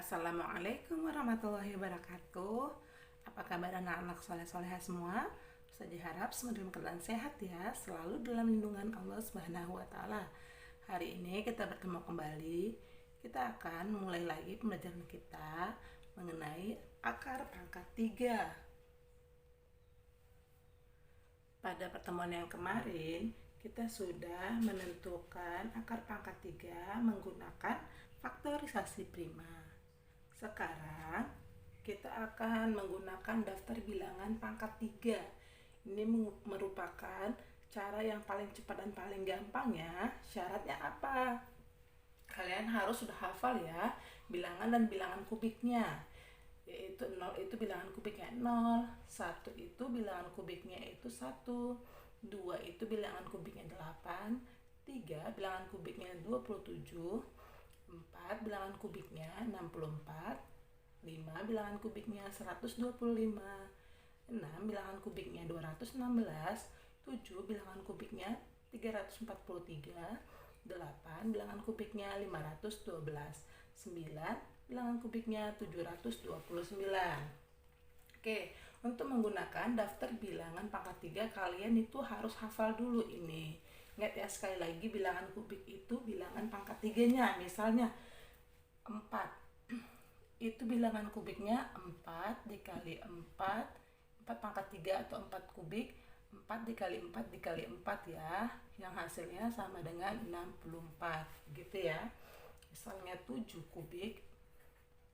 Assalamualaikum warahmatullahi wabarakatuh. Apa kabar anak-anak soleh-soleha semua? Saya harap semua dalam keadaan sehat ya, selalu dalam lindungan Allah Subhanahu wa taala. Hari ini kita bertemu kembali. Kita akan mulai lagi pembelajaran kita mengenai akar pangkat 3. Pada pertemuan yang kemarin, kita sudah menentukan akar pangkat 3 menggunakan faktorisasi prima. Sekarang kita akan menggunakan daftar bilangan pangkat 3. Ini merupakan cara yang paling cepat dan paling gampang ya. Syaratnya apa? Kalian harus sudah hafal ya bilangan dan bilangan kubiknya. Yaitu 0 itu bilangan kubiknya 0, 1 itu bilangan kubiknya itu 1, 2 itu bilangan kubiknya 8, 3 bilangan kubiknya 27, 4 bilangan kubiknya 64, 5 bilangan kubiknya 125, 6 bilangan kubiknya 216, 7 bilangan kubiknya 343, 8 bilangan kubiknya 512, 9 bilangan kubiknya 729. Oke, untuk menggunakan daftar bilangan pangkat 3 kalian itu harus hafal dulu ini. Ingat ya, sekali lagi bilangan kubik itu bilangan pangkat 3-nya. Misalnya 4 itu bilangan kubiknya 4 dikali 4 pangkat 3 atau 4 kubik, 4 dikali 4 dikali 4 ya, yang hasilnya sama dengan 64 gitu ya. Misalnya 7 kubik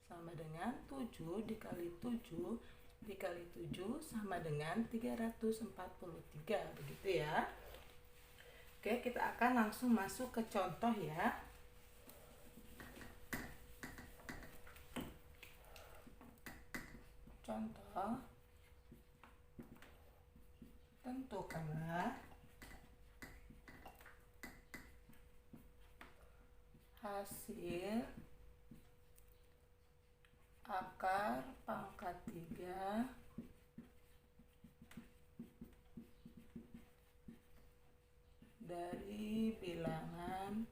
sama dengan 7 dikali 7 dikali 7 sama dengan 343 begitu ya. Oke, kita akan langsung masuk ke contoh ya. Contoh, tentukanlah hasil akar pangkat 3 dari bilangan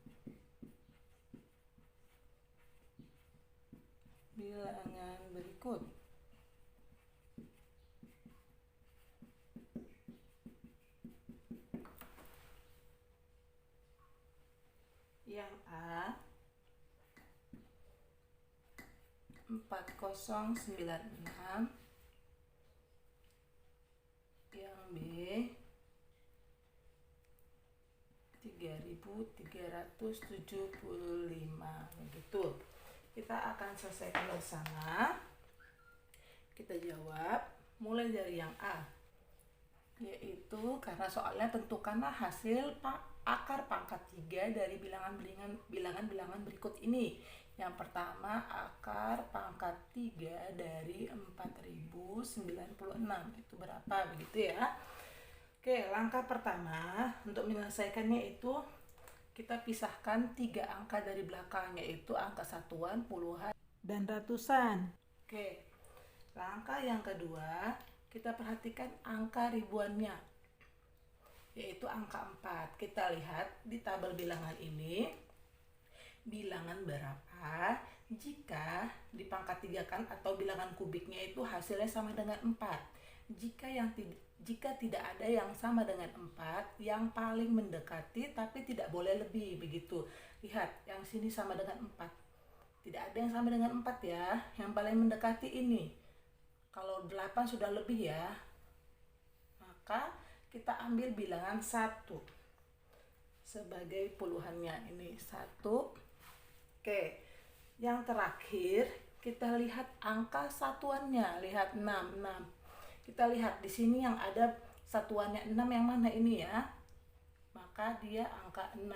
berikut. Yang A 4096, yang B 3375 begitu. Kita akan selesaikan bersama. Kita jawab mulai dari yang A, yaitu karena soalnya tentukanlah hasil akar pangkat 3 dari bilangan berikut ini. Yang pertama, akar pangkat 3 dari 4096 itu berapa begitu ya. Oke, langkah pertama untuk menyelesaikannya itu kita pisahkan 3 angka dari belakang, yaitu angka satuan, puluhan, dan ratusan. Oke, langkah yang kedua, kita perhatikan angka ribuannya, yaitu angka 4. Kita lihat di tabel bilangan ini, bilangan berapa jika di pangkat 3 kan atau bilangan kubiknya itu hasilnya sama dengan 4. Jika tidak ada yang sama dengan 4, yang paling mendekati tapi tidak boleh lebih begitu. Lihat, yang sini sama dengan 4. Tidak ada yang sama dengan 4 ya. Yang paling mendekati ini. Kalau 8 sudah lebih ya, maka kita ambil bilangan 1 sebagai puluhannya. Ini 1. Oke, yang terakhir kita lihat angka satuannya. Lihat 6. Kita lihat di sini yang ada satuannya 6 yang mana ini ya. Maka dia angka 6.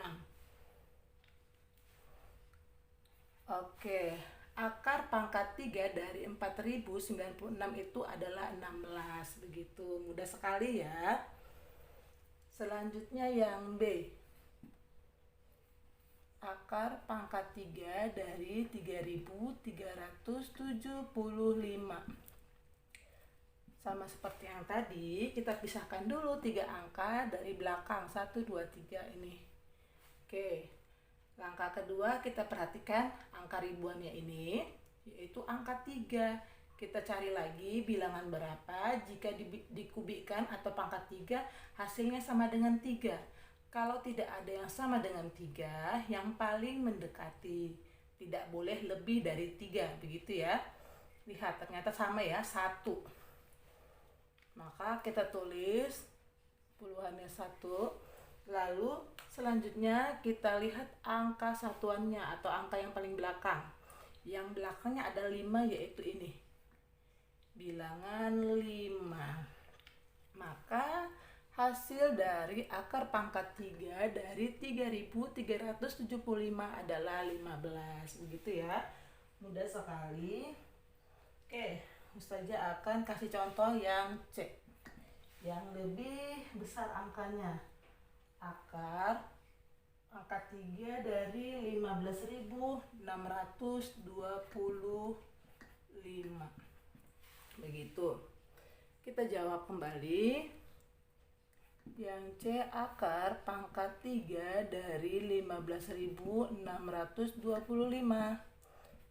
Oke, akar pangkat 3 dari 4096 itu adalah 16 begitu. Mudah sekali ya. Selanjutnya yang B. Akar pangkat 3 dari 3375. Sama seperti yang tadi, kita pisahkan dulu 3 angka dari belakang, 1, 2, 3 ini. Oke, langkah kedua kita perhatikan angka ribuannya ini. yaitu angka 3. Kita cari lagi bilangan berapa jika dikubikkan atau pangkat 3 hasilnya sama dengan 3. Kalau tidak ada yang sama dengan 3, yang paling mendekati. Tidak boleh lebih dari 3, begitu ya. Lihat, ternyata sama ya, 1. Maka kita tulis puluhannya 1. Lalu selanjutnya kita lihat angka satuannya atau angka yang paling belakang. Yang belakangnya ada 5, yaitu ini. Bilangan 5. Maka hasil dari akar pangkat 3 dari 3375 adalah 15. Begitu ya. Mudah sekali. Oke, Ustazah akan kasih contoh yang C, yang lebih besar angkanya. Akar pangkat 3 dari 15.625. Begitu. Kita jawab kembali. Yang C, akar pangkat 3 dari 15.625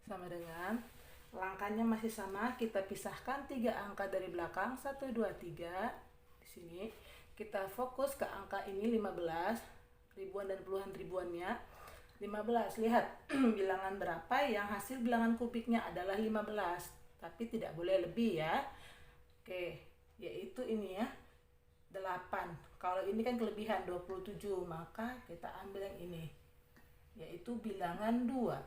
sama dengan, langkahnya masih sama, kita pisahkan 3 angka dari belakang, 1, 2, 3. Di sini kita fokus ke angka ini 15, ribuan dan puluhan ribuannya. 15, lihat bilangan berapa yang hasil bilangan kubiknya adalah 15, tapi tidak boleh lebih ya. Oke, yaitu ini ya, 8. Kalau ini kan kelebihan 27, maka kita ambil yang ini, yaitu bilangan 2.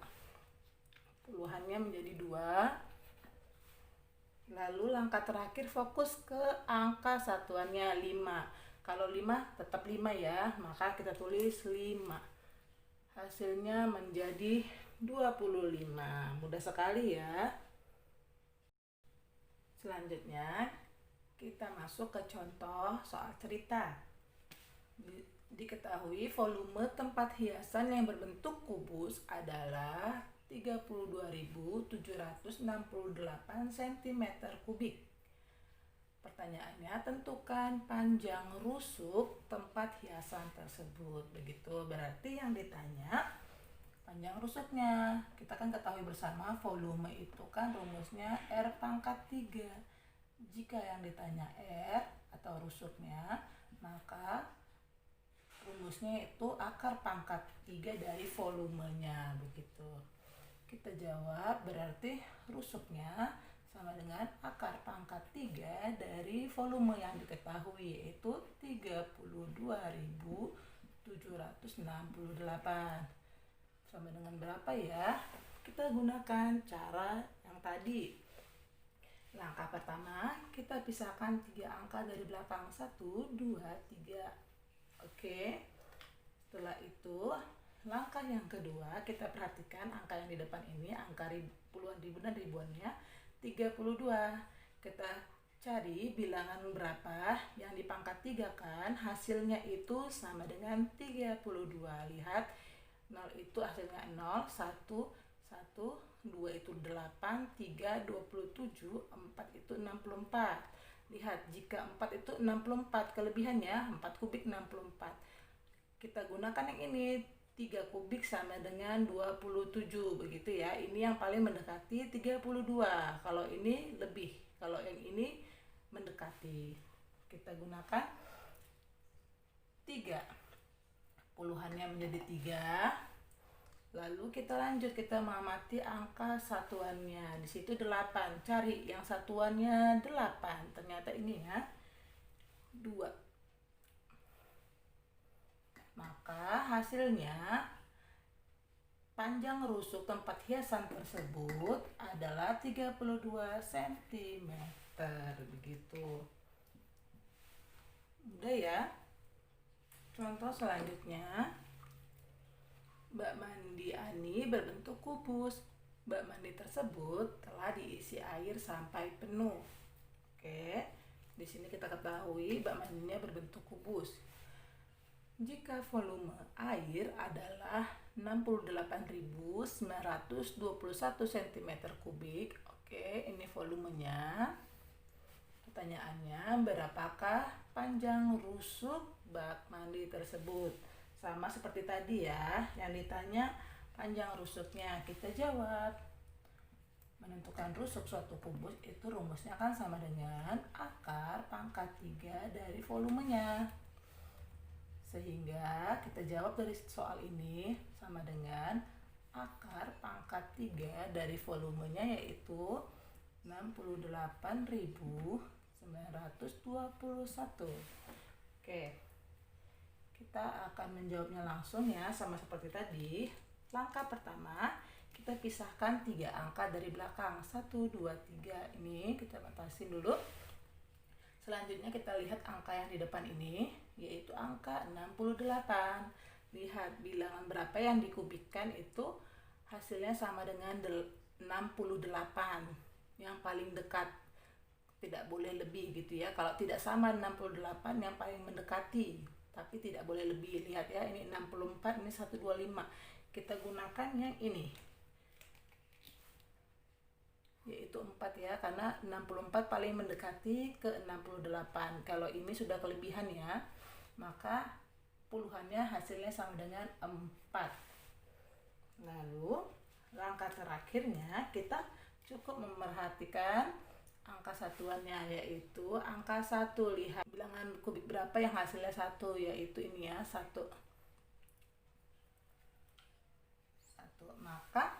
Puluhannya menjadi 2. Lalu langkah terakhir fokus ke angka satuannya 5. Kalau 5 tetap 5 ya, maka kita tulis 5. Hasilnya menjadi 25. Mudah sekali ya. Selanjutnya kita masuk ke contoh soal cerita. Diketahui volume tempat hiasan yang berbentuk kubus adalah 32.768 cm3. Pertanyaannya, tentukan panjang rusuk tempat hiasan tersebut. Begitu, berarti yang ditanya panjang rusuknya. Kita kan ketahui bersama volume itu kan rumusnya R pangkat 3. Jika yang ditanya R atau rusuknya, maka rumusnya itu akar pangkat 3 dari volumenya. Begitu. Kita jawab, berarti rusuknya sama dengan akar pangkat 3 dari volume yang diketahui, yaitu 32.768. Sama dengan berapa ya? Kita gunakan cara yang tadi. Langkah pertama, kita pisahkan 3 angka dari belakang, 1, 2, 3. Oke. Setelah itu, langkah yang kedua, kita perhatikan angka yang di depan ini, angka puluhan ribu dan ribuannya, 32. Kita cari bilangan berapa yang di pangkat 3 kan, hasilnya itu sama dengan 32. Lihat, 0 itu hasilnya 0, 1, 2 itu 8, 3, 27, 4 itu 64. Lihat, jika 4 itu 64, kelebihannya 4 kubik 64. Kita gunakan yang ini, 3 kubik sama dengan 27, begitu ya. Ini yang paling mendekati 32. Kalau ini lebih, kalau yang ini mendekati. Kita gunakan 3. Puluhannya menjadi 3. Lalu kita lanjut, kita mengamati angka satuannya. Di situ 8. Cari yang satuannya 8. Ternyata ini ya, 2. Maka hasilnya panjang rusuk tempat hiasan tersebut adalah 32 cm. Begitu. Udah ya. Contoh selanjutnya, bak mandi Ani berbentuk kubus. Bak mandi tersebut telah diisi air sampai penuh. Oke. Di sini kita ketahui bak mandinya berbentuk kubus. Jika volume air adalah 68.921 cm3. Oke, ini volumenya. Pertanyaannya, berapakah panjang rusuk bak mandi tersebut? Sama seperti tadi ya, yang ditanya panjang rusuknya. Kita jawab. Menentukan rusuk suatu kubus itu rumusnya kan sama dengan akar pangkat 3 dari volumenya. Sehingga kita jawab dari soal ini sama dengan akar pangkat 3 dari volumenya, yaitu 68.921. Oke, kita akan menjawabnya langsung ya, sama seperti tadi. Langkah pertama, kita pisahkan 3 angka dari belakang, 1, 2, 3. Ini kita batasin dulu. Selanjutnya kita lihat angka yang di depan ini, yaitu angka 68. Lihat bilangan berapa yang dikubikkan itu hasilnya sama dengan 68. Yang paling dekat, tidak boleh lebih gitu ya. Kalau tidak sama 68, yang paling mendekati, tapi tidak boleh lebih. Lihat ya, ini 64, ini 125. Kita gunakan yang ini, yaitu 4 ya, karena 64 paling mendekati ke 68. Kalau ini sudah kelebihan ya, maka puluhannya hasilnya sama dengan 4. Lalu langkah terakhirnya kita cukup memerhatikan angka satuannya, yaitu angka 1. Lihat bilangan kubik berapa yang hasilnya 1, yaitu ini ya, 1. Maka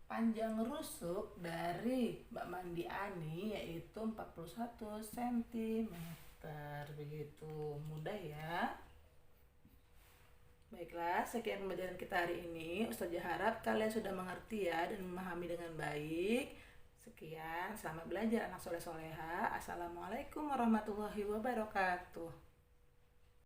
panjang rusuk dari Mbak Mandi Ani yaitu 41 cm. Begitu mudah ya. Baiklah, sekian pembelajaran kita hari ini. Ustazah harap kalian sudah mengerti ya dan memahami dengan baik. Sekian, selamat belajar anak soleh soleha. Assalamualaikum warahmatullahi wabarakatuh.